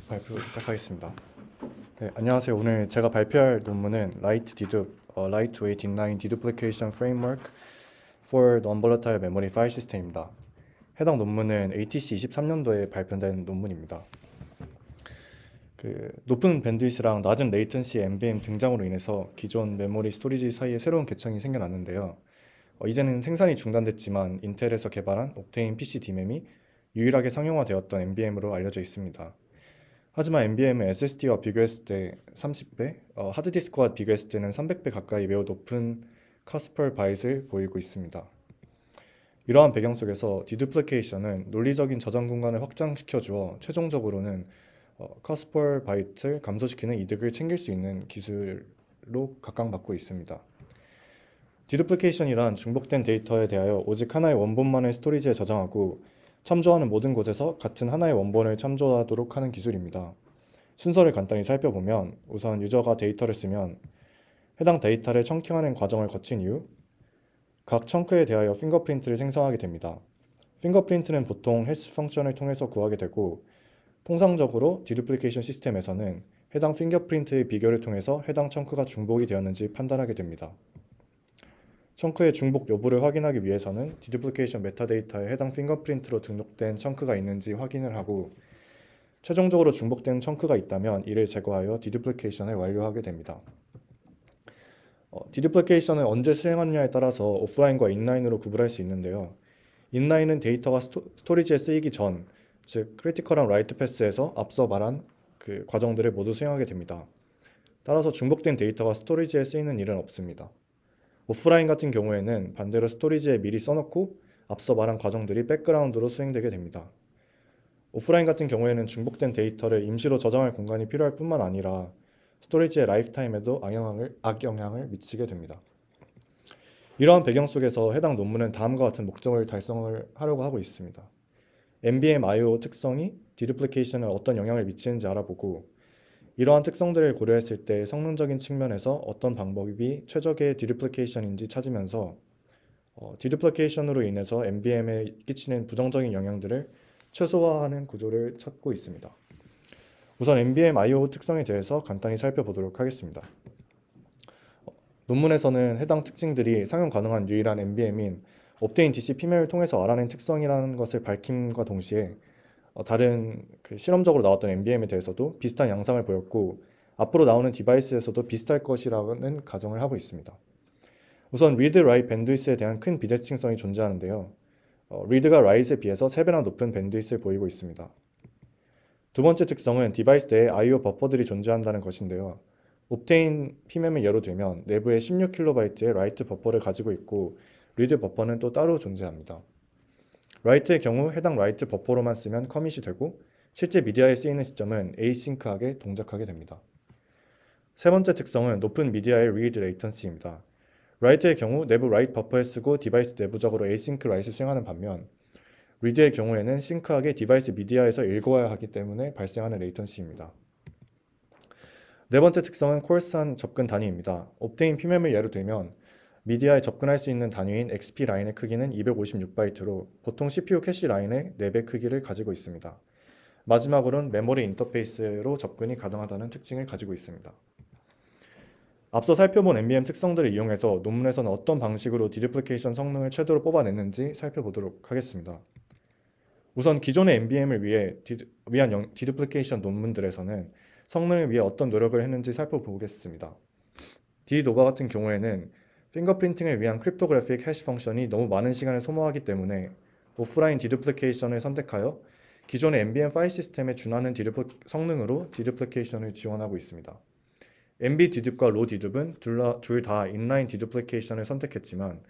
발표 시작하겠습니다. 네, 안녕하세요. 오늘 제가 발표할 논문은 Light Dedup, Lightweight Inline Deduplication Framework for Non-Volatile Memory File System입니다. 해당 논문은 ATC 23년도에 발표된 논문입니다. 높은 밴드위스랑 낮은 레이턴시의 NVMe 등장으로 인해서 기존 메모리 스토리지 사이에 새로운 계층이 생겨났는데요. 이제는 생산이 중단됐지만 인텔에서 개발한 옵테인 PC DRAM이 유일하게 상용화되었던 NVMe로 알려져 있습니다. 하지만 NVMe은 SSD와 비교했을 때 30배, 하드디스크와 비교했을 때는 300배 가까이 매우 높은 cost per byte을 보이고 있습니다. 이러한 배경 속에서 디두플리케이션은 논리적인 저장 공간을 확장시켜 주어 최종적으로는 cost per byte를 감소시키는 이득을 챙길 수 있는 기술로 각광받고 있습니다. 디두플리케이션이란 중복된 데이터에 대하여 오직 하나의 원본만을 스토리지에 저장하고 참조하는 모든 곳에서 같은 하나의 원본을 참조하도록 하는 기술입니다. 순서를 간단히 살펴보면 우선 유저가 데이터를 쓰면 해당 데이터를 청킹하는 과정을 거친 이후 각 청크에 대하여 핑거프린트를 생성하게 됩니다. 핑거프린트는 보통 해시 펑션을 통해서 구하게 되고 통상적으로 디두플리케이션 시스템에서는 해당 핑거프린트의 비교를 통해서 해당 청크가 중복이 되었는지 판단하게 됩니다. 청크의 중복 여부를 확인하기 위해서는 디두플리케이션 메타데이터에 해당 핑거프린트로 등록된 청크가 있는지 확인을 하고 최종적으로 중복된 청크가 있다면 이를 제거하여 디두플리케이션을 완료하게 됩니다. 디두플리케이션을 언제 수행하느냐에 따라서 오프라인과 인라인으로 구분할 수 있는데요. 인라인은 데이터가 스토리지에 쓰이기 전, 즉 크리티컬한 라이트 패스에서 앞서 말한 그 과정들을 모두 수행하게 됩니다. 따라서 중복된 데이터가 스토리지에 쓰이는 일은 없습니다. 오프라인 같은 경우에는 반대로 스토리지에 미리 써놓고 앞서 말한 과정들이 백그라운드로 수행되게 됩니다. 오프라인 같은 경우에는 중복된 데이터를 임시로 저장할 공간이 필요할 뿐만 아니라 스토리지의 라이프타임에도 악영향을 미치게 됩니다. 이러한 배경 속에서 해당 논문은 다음과 같은 목적을 달성을 하려고 하고 있습니다. NVMe I/O 특성이 디두플리케이션에 어떤 영향을 미치는지 알아보고 이러한 특성들을 고려했을 때 성능적인 측면에서 어떤 방법이 최적의 디두플리케이션인지 찾으면서 디두플리케이션으로 인해서 NVMe에 끼치는 부정적인 영향들을 최소화하는 구조를 찾고 있습니다. 우선 NVMe I/O 특성에 대해서 간단히 살펴보도록 하겠습니다. 논문에서는 해당 특징들이 상용 가능한 유일한 NVMe인 옵테인 DC PMM을 통해서 알아낸 특성이라는 것을 밝힘과 동시에 다른 실험적으로 나왔던 NVM에 대해서도 비슷한 양상을 보였고 앞으로 나오는 디바이스에서도 비슷할 것이라는 가정을 하고 있습니다. 우선 리드 라이트 밴드위스에 대한 큰 비대칭성이 존재하는데요. 리드가 라이트에 비해서 3배나 높은 밴드위스를 보이고 있습니다. 두 번째 특성은 디바이스 내에 I/O 버퍼들이 존재한다는 것인데요. 옵테인 PMM을 예로 들면 내부에 16KB의 라이트 버퍼를 가지고 있고 리드 버퍼는 또 따로 존재합니다. 라이트의 경우 해당 라이트 버퍼로만 쓰면 커밋이 되고 실제 미디어에 쓰이는 시점은 에이싱크하게 동작하게 됩니다. 세 번째 특성은 높은 미디어의 read latency입니다. 라이트의 경우 내부 라이트 버퍼에 쓰고 디바이스 내부적으로 에이싱크 라이트를 수행하는 반면 리드의 경우에는 싱크하게 디바이스 미디어에서 읽어야 하기 때문에 발생하는 레이턴시입니다. 네 번째 특성은 코arse한 접근 단위입니다. 옵테인 PMM을 예로 들면 미디어에 접근할 수 있는 단위인 XP 라인의 크기는 256바이트로 보통 CPU 캐시 라인의 4배 크기를 가지고 있습니다. 마지막으로는 메모리 인터페이스로 접근이 가능하다는 특징을 가지고 있습니다. 앞서 살펴본 NVMe 특성들을 이용해서 논문에서는 어떤 방식으로 디두플리케이션 성능을 최대로 뽑아냈는지 살펴보도록 하겠습니다. 우선 기존의 NVM을 위한 디두플리케이션 논문들에서는 성능을 위해 어떤 노력을 했는지 살펴보겠습니다. 디노바 같은 경우에는 핑거프린팅을 위한 크립토그래픽 해시 펑션이 너무 많은 시간을 소모하기 때문에 오프라인 디두플리케이션을 선택하여 기존의 NVMe 파일 시스템에 준하는 성능으로 디두플리케이션을 지원하고 있습니다. NV 디둡과 로 디둡은 둘 다 인라인 디두플리케이션을 선택했지만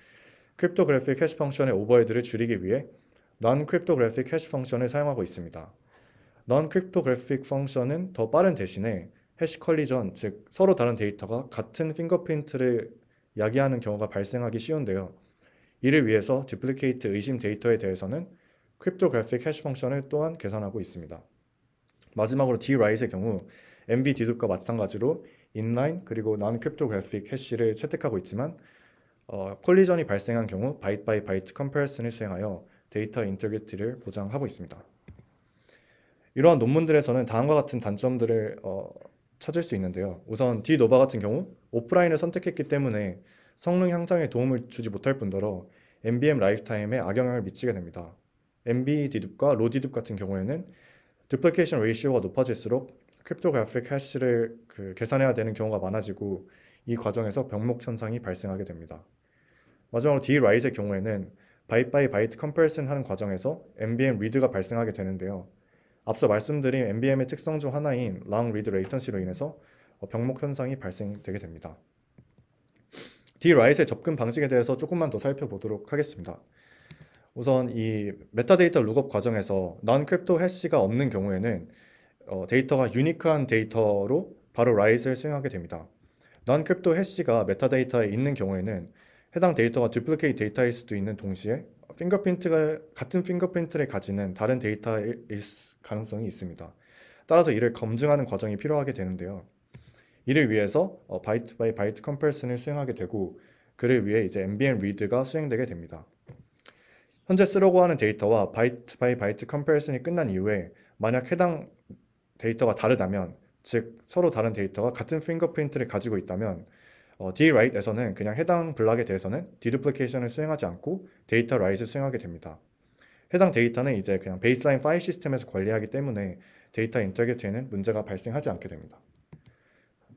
크립토그래픽 해시 펑션의 오버헤드를 줄이기 위해 non-cryptographic 해시 펑션을 사용하고 있습니다. non-cryptographic 펑션은 더 빠른 대신에 해시 컬리전, 즉 서로 다른 데이터가 같은 핑거프린트를 야기하는 경우가 발생하기 쉬운데요. 이를 위해서 듀플리케이트 의심 데이터에 대해서는 크립토그래픽 해시 펑션을 또한 계산하고 있습니다. 마지막으로 dwrite의 경우 NV 디둡과 마찬가지로 inline 그리고 non-cryptographic 해시를 채택하고 있지만 콜리전이 발생한 경우 바이트 바이 바이트 컴패리슨을 수행하여 데이터 인테그리티를 보장하고 있습니다. 이러한 논문들에서는 다음과 같은 단점들을 찾을 수 있는데요. 우선 디노바 같은 경우 오프라인을 선택했기 때문에 성능 향상에 도움을 주지 못할 뿐더러 NVM 라이프타임에 악영향을 미치게 됩니다. NB 디둡과 로 디둡 같은 경우에는 duplication ratio가 높아질수록 크립토그래픽 해시를 계산해야 되는 경우가 많아지고 이 과정에서 병목 현상이 발생하게 됩니다. 마지막으로 dwrite의 경우에는 바이트 바이 바이트 컴패리슨 하는 과정에서 NVM read가 발생하게 되는데요. 앞서 말씀드린 NVM의 특성 중 하나인 long read latency로 인해서 병목 현상이 발생되게 됩니다. dwrite의 접근 방식에 대해서 조금만 더 살펴보도록 하겠습니다. 우선 이 메타데이터 룩업 과정에서 non-crypto 해시가 없는 경우에는 데이터가 유니크한 데이터로 바로 write을 수행하게 됩니다. non-crypto 해시가 메타데이터에 있는 경우에는 해당 데이터가 duplicate 데이터일 수도 있는 동시에 핑거프린트가 같은 핑거프린트를 가지는 다른 데이터일 가능성이 있습니다. 따라서 이를 검증하는 과정이 필요하게 되는데요. 이를 위해서 바이트 바이 바이트 컴패리슨을 수행하게 되고 그를 위해 이제 NVM read가 수행되게 됩니다. 현재 쓰려고 하는 데이터와 바이트 바이 바이트 컴패리슨이 끝난 이후에 만약 해당 데이터가 다르다면, 즉 서로 다른 데이터가 같은 핑거프린트를 가지고 있다면 dwrite에서는 그냥 해당 블락에 대해서는 deduplication을 수행하지 않고 데이터 write을 수행하게 됩니다. 해당 데이터는 이제 그냥 베이스라인 파일 시스템에서 관리하기 때문에 데이터 인터그리티에는 문제가 발생하지 않게 됩니다.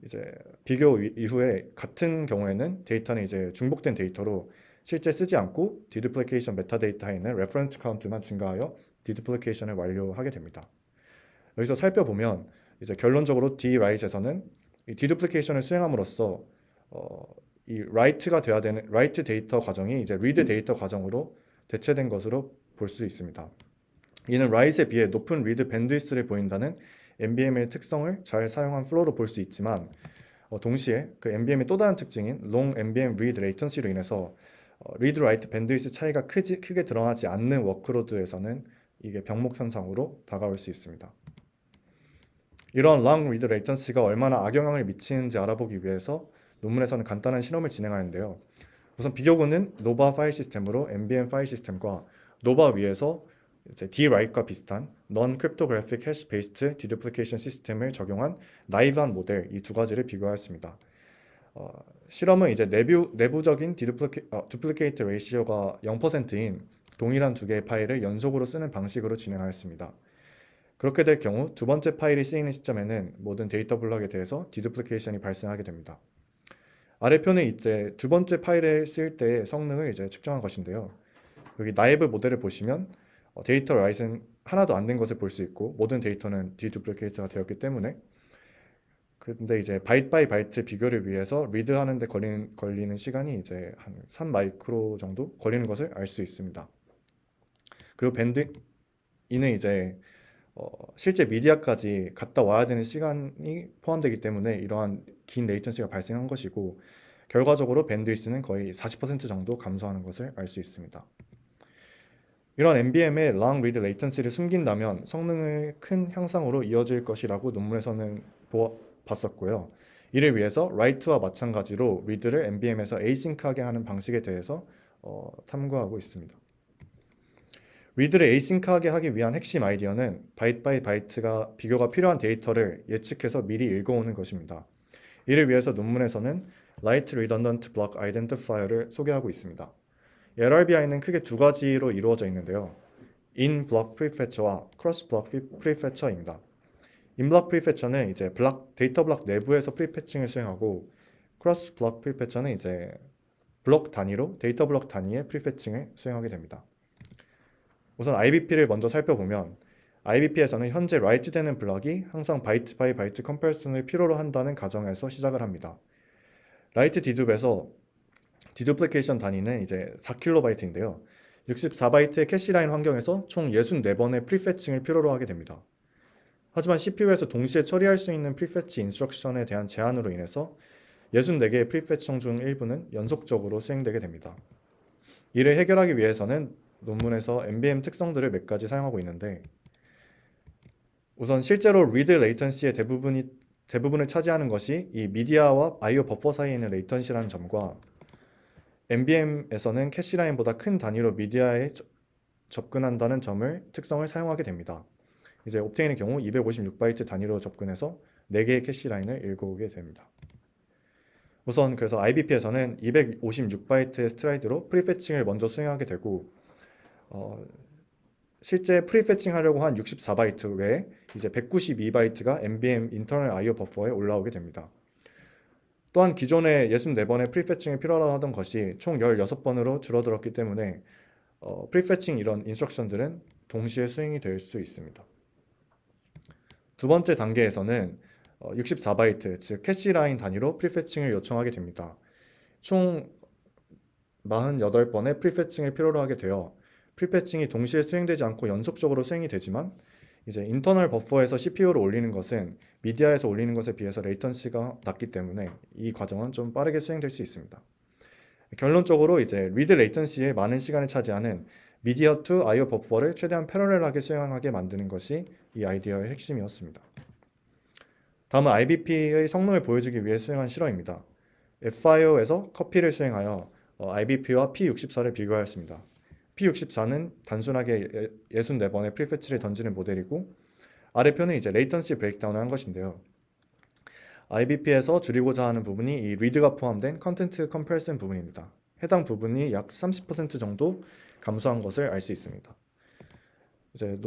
이제 비교 이후에 같은 경우에는 데이터는 이제 중복된 데이터로 실제 쓰지 않고 deduplication 메타데이터에 있는 reference count만 증가하여 deduplication을 완료하게 됩니다. 여기서 살펴보면 이제 결론적으로 dwrite에서는 이 deduplication을 수행함으로써 이 write가 돼야 되는 write 데이터 과정이 이제 read 데이터 과정으로 대체된 것으로 볼 수 있습니다. 이는 write에 비해 높은 read 밴드위스를 보인다는 NVM의 특성을 잘 사용한 플로우로 볼 수 있지만 동시에 그 NVM의 또 다른 특징인 long NVM read latency로 인해서 read write 밴드위스 차이가 크게 드러나지 않는 워크로드에서는 이게 병목 현상으로 다가올 수 있습니다. 이런 long read latency가 얼마나 악영향을 미치는지 알아보기 위해서 논문에서는 간단한 실험을 진행하는데요. 우선 비교군은 노바 파일 시스템으로 NVM 파일 시스템과 노바 위에서 이제 dwrite과 비슷한 non-cryptographic hash-based deduplication 시스템을 적용한 나이브한 모델 이 두 가지를 비교하였습니다. 실험은 이제 내부적인 duplicate ratio가 0%인 동일한 두 개의 파일을 연속으로 쓰는 방식으로 진행하였습니다. 그렇게 될 경우 두 번째 파일이 쓰이는 시점에는 모든 데이터 블럭에 대해서 deduplication이 발생하게 됩니다. 아래표는 이제 두 번째 파일을 쓸 때의 성능을 이제 측정한 것인데요. 여기 나이브 모델을 보시면 데이터 라이트는 하나도 안 된 것을 볼 수 있고 모든 데이터는 deduplicate가 되었기 때문에 근데 이제 바이트 바이 바이트 비교를 위해서 리드 하는데 걸리는 시간이 이제 한 3마이크로 정도 걸리는 것을 알 수 있습니다. 그리고 이는 이제 실제 미디어까지 갔다 와야 되는 시간이 포함되기 때문에 이러한 긴 레이턴시가 발생한 것이고 결과적으로 밴드위스는 거의 40% 정도 감소하는 것을 알 수 있습니다. 이런 NVM의 long read latency를 숨긴다면 성능의 큰 향상으로 이어질 것이라고 논문에서는 봤었고요. 이를 위해서 write와 마찬가지로 read를 NVM에서 asynch하게 하는 방식에 대해서 탐구하고 있습니다. read를 asynch하게 하기 위한 핵심 아이디어는 바이트 바이 바이트가 비교가 필요한 데이터를 예측해서 미리 읽어오는 것입니다. 이를 위해서 논문에서는 Light Redundant Block Identifier를 소개하고 있습니다. LRBI는 크게 두 가지로 이루어져 있는데요. In Block Prefetch와 Cross Block Prefetch입니다. In Block Prefetch는 이제 데이터 블록 내부에서 프리패칭을 수행하고 Cross Block Prefetch는 이제 블록 단위로 데이터 블록 단위의 프리패칭을 수행하게 됩니다. 우선 IBP를 먼저 살펴보면 IBP에서는 현재 write 되는 블럭이 항상 바이트 바이 바이트 컴패리슨을 필요로 한다는 가정에서 시작을 합니다. write dedup에서 deduplication 단위는 이제 4KB 인데요. 64바이트의 캐시라인 환경에서 총 64번의 프리패칭을 필요로 하게 됩니다. 하지만 CPU에서 동시에 처리할 수 있는 프리패치 인스트럭션에 대한 제한으로 인해서 64개의 프리패치성 중 일부는 연속적으로 수행되게 됩니다. 이를 해결하기 위해서는 논문에서 NVM 특성들을 몇 가지 사용하고 있는데 우선 실제로 read latency의 대부분을 차지하는 것이 이 미디어와 I/O 버퍼 사이에 있는 레이턴시라는 점과 NVM에서는 캐시라인보다 큰 단위로 미디어에 접근한다는 특성을 사용하게 됩니다. 이제 옵테인의 경우 256바이트 단위로 접근해서 4개의 캐시 라인을 읽어오게 됩니다. 우선 그래서 IBP에서는 256바이트의 스트라이드로 프리패칭을 먼저 수행하게 되고 실제 프리패칭 하려고 한 64바이트 외에 이제 192바이트가 NVMe 인터널 IO 버퍼에 올라오게 됩니다. 또한 기존에 64번의 프리패칭이 필요하다 하던 것이 총 16번으로 줄어들었기 때문에 프리패칭 이런 인스트럭션들은 동시에 수행이 될 수 있습니다. 두 번째 단계에서는 64바이트, 즉 캐시 라인 단위로 프리패칭을 요청하게 됩니다. 총 48번의 프리패칭을 필요로 하게 되어 프리패칭이 동시에 수행되지 않고 연속적으로 수행이 되지만 이제 인터널 버퍼에서 CPU를 올리는 것은 미디어에서 올리는 것에 비해서 레이턴시가 낮기 때문에 이 과정은 좀 빠르게 수행될 수 있습니다. 결론적으로 이제 리드 레이턴시에 많은 시간을 차지하는 미디어 투 IO 버퍼를 최대한 패러렐하게 수행하게 만드는 것이 이 아이디어의 핵심이었습니다. 다음은 IBP의 성능을 보여주기 위해 수행한 실험입니다. FIO에서 커피를 수행하여 IBP와 P64를 비교하였습니다. P64는 단순하게 64번의 프리패치를 던지는 모델이고 아래표는 이제 레이턴시 브레이크다운을 한 것인데요. IBP에서 줄이고자 하는 부분이 이 리드가 포함된 컨텐트 컴패리슨 부분입니다. 해당 부분이 약 30% 정도 감소한 것을 알 수 있습니다. 이제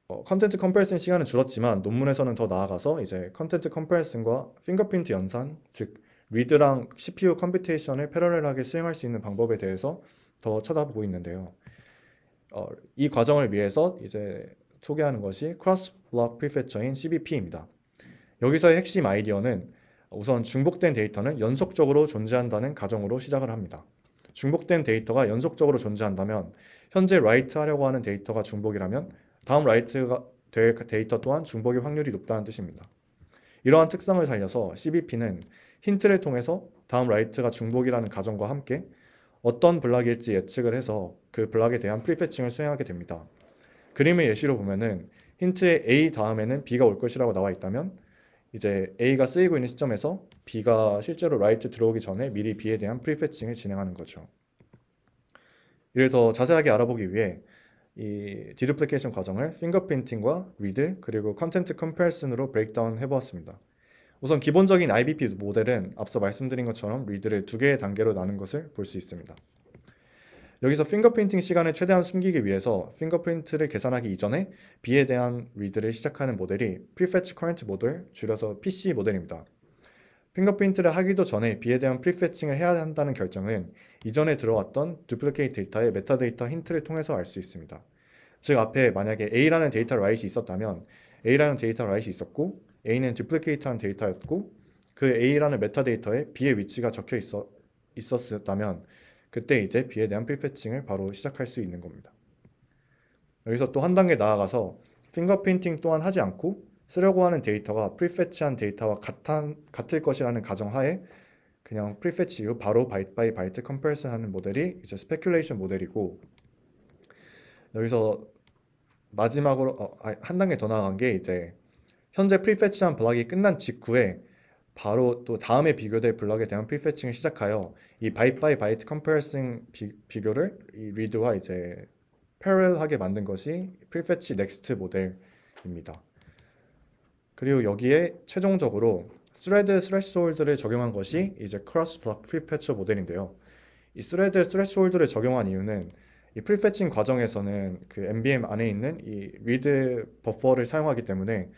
컨텐트 컴패리슨 시간은 줄었지만 논문에서는 더 나아가서 이제 컨텐트 컴패리슨과 핑거프린트 연산, 즉 리드랑 CPU 컴퓨테이션을 패러렐하게 수행할 수 있는 방법에 대해서 더 쳐다보고 있는데요. 이 과정을 위해서 이제 소개하는 것이 크로스 블록 프리패처인 CBP입니다. 여기서의 핵심 아이디어는 우선 중복된 데이터는 연속적으로 존재한다는 가정으로 시작을 합니다. 중복된 데이터가 연속적으로 존재한다면 현재 라이트 하려고 하는 데이터가 중복이라면 다음 라이트가 될 데이터 또한 중복의 확률이 높다는 뜻입니다. 이러한 특성을 살려서 CBP는 힌트를 통해서 다음 라이트가 중복이라는 가정과 함께 어떤 블락일지 예측을 해서 그 블락에 대한 프리패칭을 수행하게 됩니다. 그림의 예시로 보면은 힌트에 A 다음에는 B가 올 것이라고 나와 있다면 이제 A가 쓰이고 있는 시점에서 B가 실제로 라이트 들어오기 전에 미리 B에 대한 프리패칭을 진행하는 거죠. 이를 더 자세하게 알아보기 위해 이 디두플리케이션 과정을 핑거프린팅과 리드 그리고 컨텐트 컴패리슨으로 브레이크다운 해보았습니다. 우선 기본적인 IBP 모델은 앞서 말씀드린 것처럼 리드를 2개의 단계로 나눈 것을 볼 수 있습니다. 여기서 핑거프린팅 시간을 최대한 숨기기 위해서 핑거프린트를 계산하기 이전에 B에 대한 리드를 시작하는 모델이 Prefetch Current 모델, 줄여서 PC 모델입니다. 핑거프린트를 하기도 전에 B에 대한 프리패칭을 해야 한다는 결정은 이전에 들어왔던 두플리케이트 데이터의 메타데이터 힌트를 통해서 알 수 있습니다. 즉 앞에 만약에 A라는 데이터 라이트이 있었다면 A라는 데이터 라이트이 있었고 A는 두플리케이트한 데이터였고 그 A라는 메타데이터에 B의 위치가 적혀 있었다면 그때 이제 B에 대한 프리패칭을 바로 시작할 수 있는 겁니다. 여기서 또 한 단계 나아가서 핑거프린팅 또한 하지 않고 쓰려고 하는 데이터가 프리패치한 데이터와 같을 것이라는 가정하에 그냥 프리패치 이후 바로 바이트 바이 바이트 컴패리슨 하는 모델이 이제 스페큘레이션 모델이고 여기서 마지막으로 한 단계 더 나아간 게 이제 현재 프리패치한 블락이 끝난 직후에 바로 또 다음에 비교될 블락에 대한 프리패칭을 시작하여 이 바이트 바이 바이트 컴패리슨 비교를 이 리드와 이제 패러렐하게 만든 것이 프리패치 넥스트 모델입니다. 그리고 여기에 최종적으로 스레드 스레시홀드를 적용한 것이 이제 크로스 블록 프리패처 모델인데요. 이 스레드 스레시홀드를 적용한 이유는 이 프리패칭 과정에서는 그 NVMe 안에 있는 이 리드 버퍼를 사용하기 때문에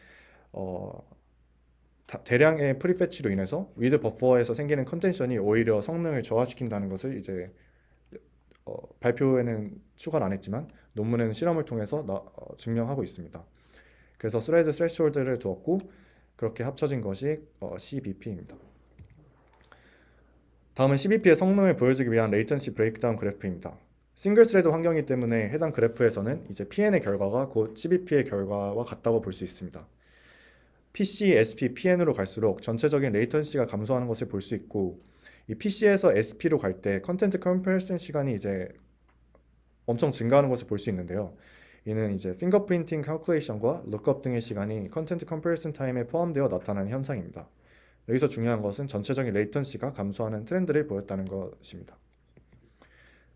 대량의 프리패치로 인해서 리드 버퍼에서 생기는 컨텐션이 오히려 성능을 저하시킨다는 것을 이제 발표에는 추가를 안 했지만 논문에는 실험을 통해서 증명하고 있습니다. 그래서 스레드 스레시홀드를 두었고 그렇게 합쳐진 것이 CBP입니다. 다음은 CBP의 성능을 보여주기 위한 레이턴시 브레이크다운 그래프입니다. 싱글 스레드 환경이기 때문에 해당 그래프에서는 이제 PN의 결과가 곧 CBP의 결과와 같다고 볼 수 있습니다. PC, SP, PN으로 갈수록 전체적인 레이턴시가 감소하는 것을 볼 수 있고 이 PC에서 SP로 갈 때 컨텐트 컴패리슨 시간이 이제 엄청 증가하는 것을 볼 수 있는데요. 이는 이제 핑거프린팅 캘큘레이션과 룩업 등의 시간이 컨텐트 컴패리슨 타임에 포함되어 나타나는 현상입니다. 여기서 중요한 것은 전체적인 레이턴시가 감소하는 트렌드를 보였다는 것입니다.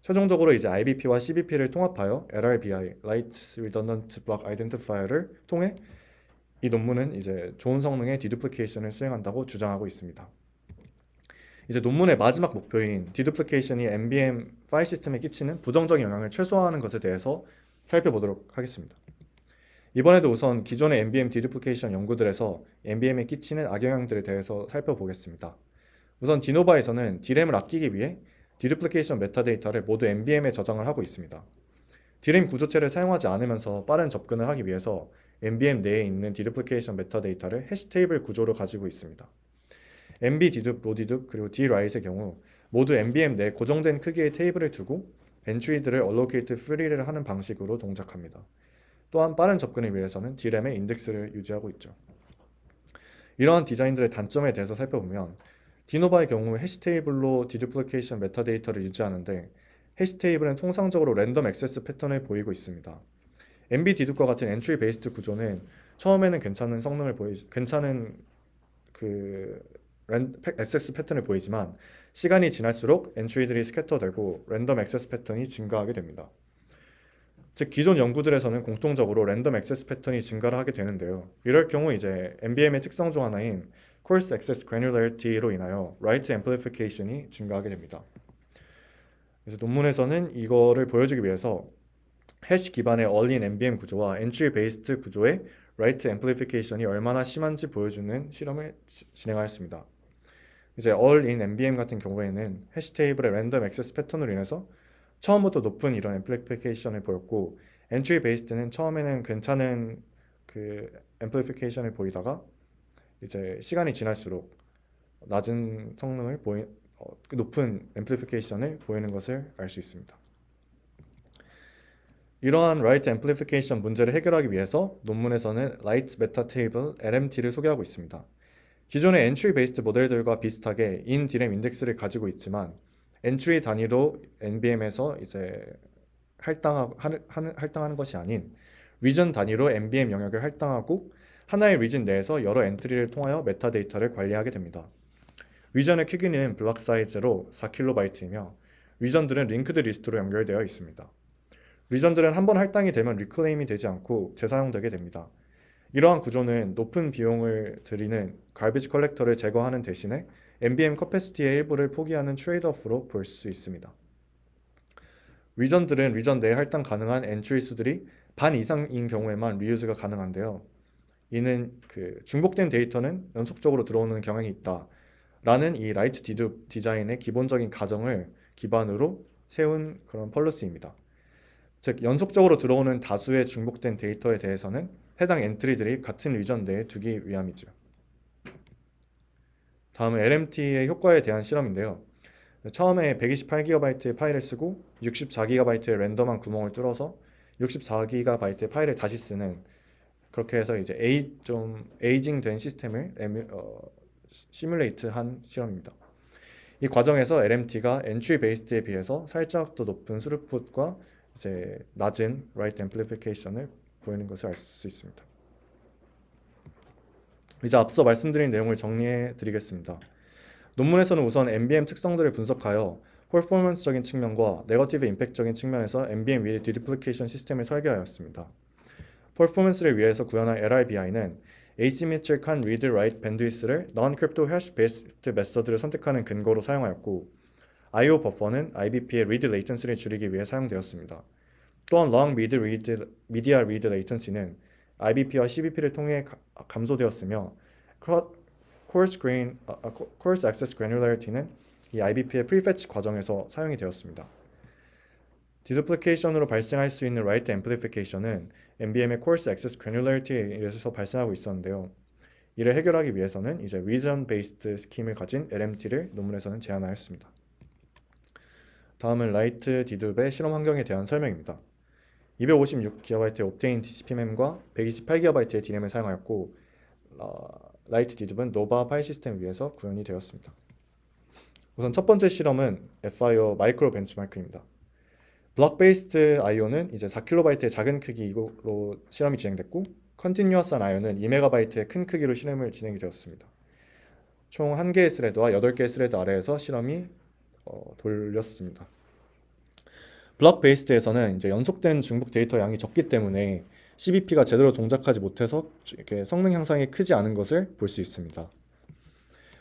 최종적으로 이제 IBP와 CBP를 통합하여 LRBI, Light Redundant Block Identifier를 통해 이 논문은 이제 좋은 성능의 디두플리케이션을 수행한다고 주장하고 있습니다. 이제 논문의 마지막 목표인 디두플리케이션이 NBM 파일 시스템에 끼치는 부정적인 영향을 최소화하는 것에 대해서 살펴보도록 하겠습니다. 이번에도 우선 기존의 NBM 디두플리케이션 연구들에서 NBM에 끼치는 악영향들에 대해서 살펴보겠습니다. 우선 디노바에서는 D램을 아끼기 위해 디두플리케이션 메타데이터를 모두 NBM에 저장을 하고 있습니다. D램 구조체를 사용하지 않으면서 빠른 접근을 하기 위해서 NBM 내에 있는 디두플리케이션 메타데이터를 해시 테이블 구조로 가지고 있습니다. NB 디둡, 로 디둡, 그리고 D라이트의 경우 모두 NBM 내에 고정된 크기의 테이블을 두고 엔트리들을 allocate free를 하는 방식으로 동작합니다. 또한 빠른 접근을 위해서는 D램의 인덱스를 유지하고 있죠. 이러한 디자인들의 단점에 대해서 살펴보면 디노바의 경우 해시 테이블로 디두플리케이션 메타데이터를 유지하는데 해시 테이블은 통상적으로 랜덤 액세스 패턴을 보이고 있습니다. NB 디둡과 같은 엔트리 베이스드 구조는 처음에는 괜찮은 액세스 패턴을 보이지만 시간이 지날수록 엔트리들이 스캐터되고 랜덤 액세스 패턴이 증가하게 됩니다. 즉 기존 연구들에서는 공통적으로 랜덤 액세스 패턴이 증가를 하게 되는데요. 이럴 경우 이제 NBM의 특성 중 하나인 Coarse Access Granularity로 인하여 Write Amplification이 증가하게 됩니다. 그래서 논문에서는 이거를 보여주기 위해서 해시 기반의 All-in NBM 구조와 Entry Based 구조의 Write Amplification이 얼마나 심한지 보여주는 실험을 진행하였습니다. 이제 All-in NBM 같은 경우에는 해시 테이블의 랜덤 액세스 패턴으로 인해서 처음부터 높은 이런 앰플리피케이션을 보였고 엔트리 베이스드는 처음에는 괜찮은 앰플리피케이션을 보이다가 이제 시간이 지날수록 낮은 성능을 높은 앰플리피케이션을 보이는 것을 알 수 있습니다. 이러한 Write Amplification 문제를 해결하기 위해서 논문에서는 Light Meta Table LMT를 소개하고 있습니다. 기존의 Entry Based 모델들과 비슷하게 in D램 인덱스를 가지고 있지만 엔트리 단위로 NBM에서 이제 할당하는 것이 아닌 리전 단위로 NBM 영역을 할당하고 하나의 리전 내에서 여러 엔트리를 통하여 메타데이터를 관리하게 됩니다. 리전의 크기는 블록 사이즈로 4KB 이며 리전들은 링크드 리스트로 연결되어 있습니다. 리전들은 한번 할당이 되면 리클레임이 되지 않고 재사용되게 됩니다. 이러한 구조는 높은 비용을 들이는 갈비지 컬렉터를 제거하는 대신에 NBM 커패시티의 일부를 포기하는 트레이드오프로 볼 수 있습니다. 리전들은 리전 내에 할당 가능한 엔트리 수들이 반 이상인 경우에만 리유즈가 가능한데요. 이는 중복된 데이터는 연속적으로 들어오는 경향이 있다 라는 이 라이트 디둡 디자인의 기본적인 가정을 기반으로 세운 그런 폴리시입니다. 즉 연속적으로 들어오는 다수의 중복된 데이터에 대해서는 해당 엔트리들이 같은 리전 내에 두기 위함이죠. 다음은 LMT의 효과에 대한 실험인데요. 처음에 128GB의 파일을 쓰고 64GB의 랜덤한 구멍을 뚫어서 64GB의 파일을 다시 쓰는, 그렇게 해서 이제 좀 에이징된 시스템을 시뮬레이트한 실험입니다. 이 과정에서 LMT가 엔트리 베이스드에 비해서 살짝 더 높은 스루풋과 이제 낮은 라이트 앰플리피케이션을 보이는 것을 알 수 있습니다. 이제 앞서 말씀드린 내용을 정리해 드리겠습니다. 논문에서는 우선 NBM 특성들을 분석하여 퍼포먼스적인 측면과 네거티브 임팩트적인 측면에서 NBM with deduplication 시스템을 설계하였습니다. 퍼포먼스를 위해서 구현한 LRBI는 asymmetric한 read-write bandwidth를 non-crypto hash-based 메서드를 선택하는 근거로 사용하였고, I/O 버퍼는 IBP의 read latency를 줄이기 위해 사용되었습니다. 또한 long media read latency는 IBP와 CBP를 통해 감소되었으며 coarse access granularity는 이 IBP의 prefetch 과정에서 사용이 되었습니다. 디두플리케이션으로 발생할 수 있는 write amplification은 NBM의 coarse access granularity에 의해서 발생하고 있었는데요. 이를 해결하기 위해서는 이제 region-based 스킴을 가진 LMT를 논문에서는 제안하였습니다. 다음은 라이트 디둡의 실험 환경에 대한 설명입니다. 256GB의 옵테인 TCP-mem과 128GB의 D램을 사용하였고, 라이트 디둡은 노바 파일 시스템 위에서 구현이 되었습니다. 우선 첫 번째 실험은 FIO 마이크로 벤치마크입니다. 블록 베이스드 IO는 이제 4KB 작은 크기로 실험이 진행됐고, 컨티뉴어스한 IO는 2MB의 큰 크기로 실험을 진행이 되었습니다. 총 1개의 스레드와 8개의 스레드 아래에서 실험이 돌렸습니다. 블록 베이스드에서는 이제 연속된 중복 데이터 양이 적기 때문에 CBP가 제대로 동작하지 못해서 이렇게 성능 향상이 크지 않은 것을 볼 수 있습니다.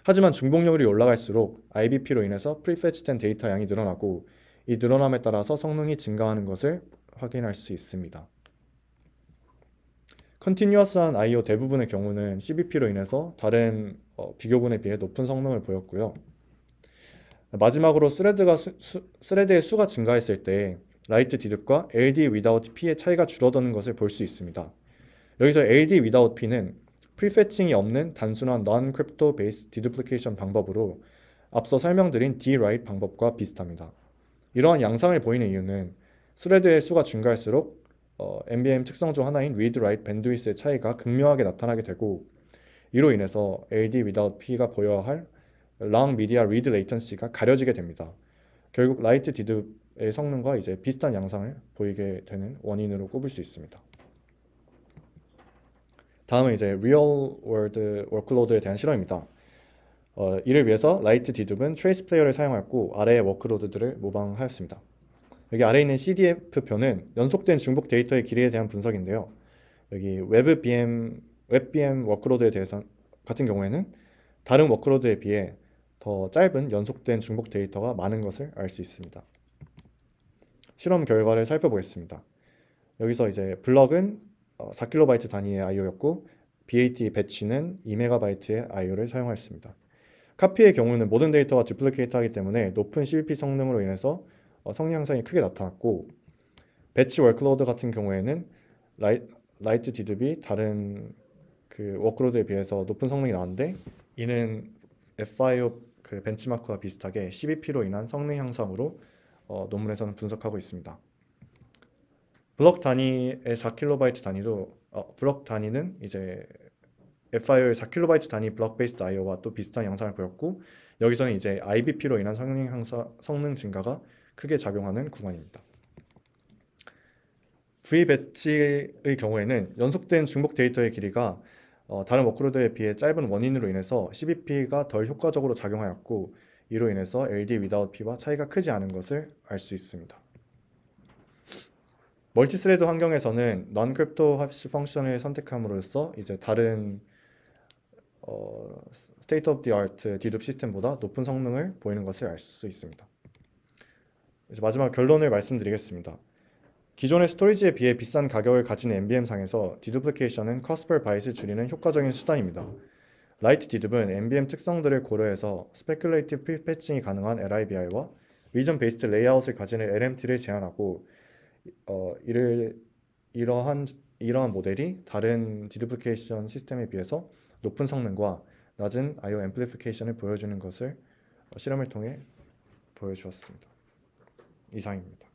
하지만 중복률이 올라갈수록 IBP로 인해서 프리패치된 데이터 양이 늘어나고 이 늘어남에 따라서 성능이 증가하는 것을 확인할 수 있습니다. 컨티뉴어스한 I/O 대부분의 경우는 CBP로 인해서 다른 비교군에 비해 높은 성능을 보였고요. 마지막으로 스레드의 수가 증가했을 때 라이트 디듭과 LD without P의 차이가 줄어드는 것을 볼 수 있습니다. 여기서 LD without P는 프리패칭이 없는 단순한 non-crypto based deduplication 방법으로 앞서 설명드린 D-write 방법과 비슷합니다. 이러한 양상을 보이는 이유는 스레드의 수가 증가할수록 NVM 특성 중 하나인 read-write 밴드위스의 차이가 극명하게 나타나게 되고 이로 인해서 LD without P가 보여야 할 long media read latency가 가려지게 됩니다. 결국 라이트 디듭의 성능과 이제 비슷한 양상을 보이게 되는 원인으로 꼽을 수 있습니다. 다음은 이제 real world workload에 대한 실험입니다. 이를 위해서 라이트 디듭은 트레이스 플레이어를 사용하였고 아래의 워크로드들을 모방하였습니다. 여기 아래에 있는 CDF표는 연속된 중복 데이터의 길이에 대한 분석인데요. 여기 웹 BM 워크로드에 대해서 같은 경우에는 다른 워크로드에 비해 더 짧은 연속된 중복 데이터가 많은 것을 알 수 있습니다. 실험 결과를 살펴보겠습니다. 여기서 이제 블럭은 4KB 단위의 I/O였고 BAT 배치는 2MB의 I/O를 사용하였습니다. 카피의 경우는 모든 데이터가 듀플리케이트하기 때문에 높은 CBP 성능으로 인해서 성능 향상이 크게 나타났고 배치 워크로드 같은 경우에는 라이트 디듭이 다른 그 워크로드에 비해서 높은 성능이 나왔는데 이는 FIO 그 벤치마크와 비슷하게 CBP로 인한 성능 향상으로 논문에서는 분석하고 있습니다. 블럭 단위의 4KB 단위도 블럭 단위는 이제 FIO의 4KB 단위 블럭 베이스드 I/O와 또 비슷한 양상을 보였고 여기서는 이제 IBP로 인한 성능 증가가 크게 작용하는 구간입니다. V 배치의 경우에는 연속된 중복 데이터의 길이가 다른 워크로드에 비해 짧은 원인으로 인해서 CBP가 덜 효과적으로 작용하였고 이로 인해서 LD without P와 차이가 크지 않은 것을 알 수 있습니다. 멀티스레드 환경에서는 non-crypto hash 펑션을 선택함으로써 이제 다른 state of the art 디둡 시스템보다 높은 성능을 보이는 것을 알 수 있습니다. 이제 마지막 결론을 말씀드리겠습니다. 기존의 스토리지에 비해 비싼 가격을 가진 NVM상에서 디두플리케이션은 cost per byte을 줄이는 효과적인 수단입니다. 라이트 디둡은 NVM 특성들을 고려해서 스페큘레이티브 프리패칭이 가능한 LIBI와 리전 베이스드 레이아웃을 가지는 LMT를 제안하고 이러한 모델이 다른 디두플리케이션 시스템에 비해서 높은 성능과 낮은 I/O 앰플리피케이션을 보여주는 것을 실험을 통해 보여주었습니다. 이상입니다.